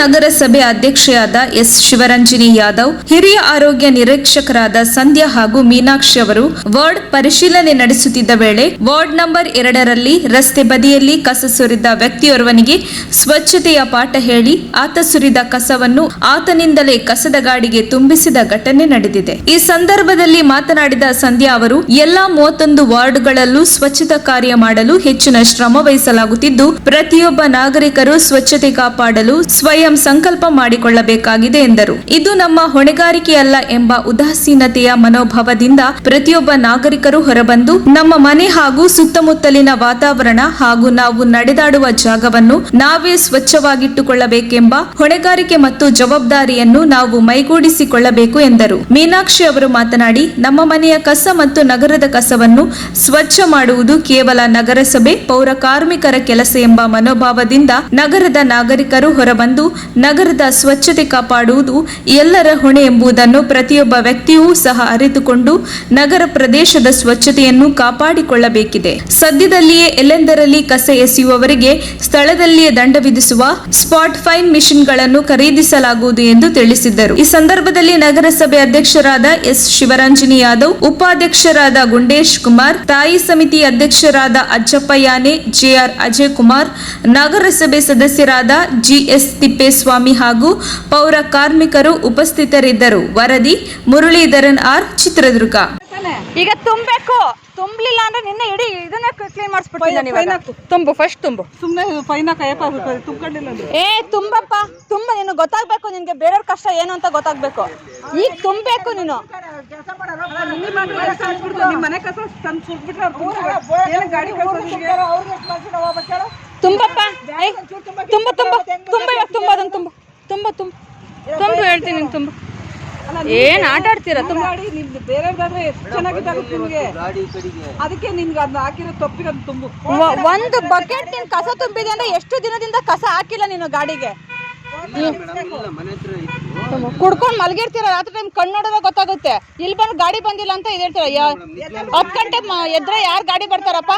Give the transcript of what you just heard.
ನಗರಸಭೆ ಅಧ್ಯಕ್ಷೆಯಾದ ಎಸ್ ಶಿವರಂಜನಿ ಯಾದವ್, ಹಿರಿಯ ಆರೋಗ್ಯ ನಿರೀಕ್ಷಕರಾದ ಸಂಧ್ಯಾ ಹಾಗೂ ಮೀನಾಕ್ಷಿ ಅವರು ವಾರ್ಡ್ ಪರಿಶೀಲನೆ ನಡೆಸುತ್ತಿದ್ದ ವೇಳೆ ವಾರ್ಡ್ ನಂಬರ್ 2ರಲ್ಲಿ ರಸ್ತೆ ಬದಿಯಲ್ಲಿ ಕಸ ಸುರಿದ ವ್ಯಕ್ತಿಯೋರ್ವನಿಗೆ ಸ್ವಚ್ಛತೆಯ ಪಾಠ ಹೇಳಿ ಆತ ಸುರಿದ ಕಸವನ್ನು ಆತನಿಂದಲೇ ಕಸದ ಗಾಡಿಗೆ ತುಂಬಿಸಿದ ಘಟನೆ ನಡೆದಿದೆ. ಈ ಸಂದರ್ಭದಲ್ಲಿ ಮಾತನಾಡಿದ ಸಂಧ್ಯಾ ಅವರು, ಎಲ್ಲಾ 31 ವಾರ್ಡ್ಗಳಲ್ಲೂ ಸ್ವಚ್ಛತಾ ಕಾರ್ಯ ಮಾಡಲು ಹೆಚ್ಚಿನ ಶ್ರಮ ವಹಿಸಲಾಗುತ್ತಿದ್ದು, ಪ್ರತಿಯೊಬ್ಬ ನಾಗರಿಕರು ಸ್ವಚ್ಛತೆ ಕಾಪಾಡಲು ಸ್ವಯಂ ಸಂಕಲ್ಪ ಮಾಡಿಕೊಳ್ಳಬೇಕಾಗಿದೆ ಎಂದರು. ಇದು ನಮ್ಮ ಹೊಣೆಗಾರಿಕೆಯಲ್ಲ ಎಂಬ ಉದಾಸೀನತೆಯ ಮನೋಭಾವದಿಂದ ಪ್ರತಿಯೊಬ್ಬ ನಾಗರಿಕರು ಹೊರಬಂದು ನಮ್ಮ ಮನೆ ಹಾಗೂ ಸುತ್ತಮುತ್ತಲಿನ ವಾತಾವರಣ ಹಾಗೂ ನಾವು ನಡೆದಾಡುವ ಜಾಗವನ್ನು ನಾವೇ ಸ್ವಚ್ಛವಾಗಿಟ್ಟುಕೊಳ್ಳಬೇಕೆಂಬ ಹೊಣೆಗಾರಿಕೆ ಮತ್ತು ಜವಾಬ್ದಾರಿಯನ್ನು ನಾವು ಮೈಗೂಡಿಸಿಕೊಳ್ಳಬೇಕು ಎಂದರು. ಮೀನಾಕ್ಷಿ ಅವರು ಮಾತನಾಡಿ, ನಮ್ಮ ಮನೆಯ ಕಸ ಮತ್ತು ನಗರದ ಕಸವನ್ನು ಸ್ವಚ್ಛ ಮಾಡುವುದು ಕೇವಲ ನಗರಸಭೆ ಪೌರ ಕಾರ್ಮಿಕರ ಕೆಲಸ ಎಂಬ ಮನೋಭಾವದಿಂದ ನಗರದ ನಾಗರಿಕರು ಹೊರಬಂದು ನಗರದ ಸ್ವಚ್ಛತೆ ಕಾಪಾಡುವುದು ಎಲ್ಲರ ಹೊಣೆ ಎಂಬುದನ್ನು ಪ್ರತಿಯೊಬ್ಬ ವ್ಯಕ್ತಿಯೂ ಸಹ ಅರಿತುಕೊಂಡು ನಗರ ಪ್ರದೇಶದ ಸ್ವಚ್ಛತೆಯನ್ನು ಕಾಪಾಡಿಕೊಳ್ಳಬೇಕಿದೆ. ಸದ್ಯದಲ್ಲಿಯೇ ಎಲ್ಲೆಂದರಲ್ಲಿ ಕಸ ಎಸೆಯುವವರಿಗೆ ಸ್ಥಳದಲ್ಲಿಯೇ ದಂಡ ವಿಧಿಸುವ ಸ್ಪಾಟ್ ಫೈನ್ ಮಿಷನ್ಗಳನ್ನು ಖರೀದಿಸಲಾಗುವುದು ಎಂದು ತಿಳಿಸಿದ್ದರು. ಈ ಸಂದರ್ಭದಲ್ಲಿ ನಗರಸಭೆ ಅಧ್ಯಕ್ಷರಾದ ಎಸ್ ಶಿವರಂಜನಿ ಯಾದವ್, ಉಪಾಧ್ಯಕ್ಷರಾದ ಗುಂಡೇಶ್ ಕುಮಾರ್, ಸ್ಥಾಯಿ ಸಮಿತಿ ಅಧ್ಯಕ್ಷರಾದ ಅಜ್ಜಪ್ಪ ಯಾನೆ, ಜೆಆರ್ ಅಜಯ್ ಕುಮಾರ್, ನಗರಸಭೆ ಸದಸ್ಯರಾದ ಜಿಎಸ್ ತಿಪ್ಪೇಸ್ವಾಮಿ ಹಾಗೂ ಪೌರ ಕಾರ್ಮಿಕರು ಉಪಸ್ಥಿತರಿದ್ದರು. ವರದಿ ಮುರಳೀಧರನ್ ಆರ್, ಚಿತ್ರದುರ್ಗ. ಈಗ ತುಂಬಬೇಕು, ತುಂಬಲಿಲ್ಲ ಅಂದ್ರೆ ನಿನ್ನೆ ಇಡೀ ಇದನ್ನ ಕ್ಲೀನ್ ಮಾಡಿಸ್ಬಿಡ್ತೀನಿ. ತುಂಬು, ಫಸ್ಟ್ ತುಂಬು. ಸುಮ್ಮನೆ ಫೈನ್ ತುಂಬಿಕೊಂಡಿಲ್ಲ ತುಂಬಪ್ಪ, ತುಂಬ. ನೀನು ಗೊತ್ತಾಗ್ಬೇಕು, ನಿನ್ಗೆ ಬೇರೆಯವ್ರ ಕಷ್ಟ ಏನು ಅಂತ ಗೊತ್ತಾಗ್ಬೇಕು. ಈಗ ತುಂಬಬೇಕು ನೀನು. ಮನೆ ಕಸ ತುಂಬಪ್ಪ, ತುಂಬ ತುಂಬ ತುಂಬ, ಇವಾಗ ತುಂಬ, ಅದನ್ನು ತುಂಬ ತುಂಬ ತುಂಬ ತುಂಬ ಹೇಳ್ತೀನಿ. ನೀನು ತುಂಬ ಏನ್ ಆಟ ಆಡ್ತೀರಾ? ತುಂಬ ಬೇರೆದಾದ್ರೆ ಎಷ್ಟು ಚೆನ್ನಾಗಿದ್ದಾಗುತ್ತೆ ನಿಮ್ಗೆ. ಅದಕ್ಕೆ ನಿನ್ಗೆ ಅದನ್ನ ಹಾಕಿರೋ ತಪ್ಪಿರೋದು ತುಂಬು. ಒಂದು ಬಕೆಟ್ ನೀನ್ ಕಸ ತುಂಬಿದೆ ಅಂದ್ರೆ ಎಷ್ಟು ದಿನದಿಂದ ಕಸ ಹಾಕಿಲ್ಲ ನೀನು ಗಾಡಿಗೆ. ಕುಡ್ಕೊಂಡ್ ಮಲಗಿರ್ತೀರ, ರಾತ್ರಿ ಟೈಮ್ ಕಣ್ಣು ನೋಡೋದಾಗ ಗೊತ್ತಾಗುತ್ತೆ. ಇಲ್ಲಿ ಬಂದು ಗಾಡಿ ಬಂದಿಲ್ಲ ಅಂತ ಇದು ಹೇಳ್ತೀರ. 10 ಗಂಟೆ ಎದ್ರೆ ಯಾರು ಗಾಡಿ ಬರ್ತಾರಪ್ಪ?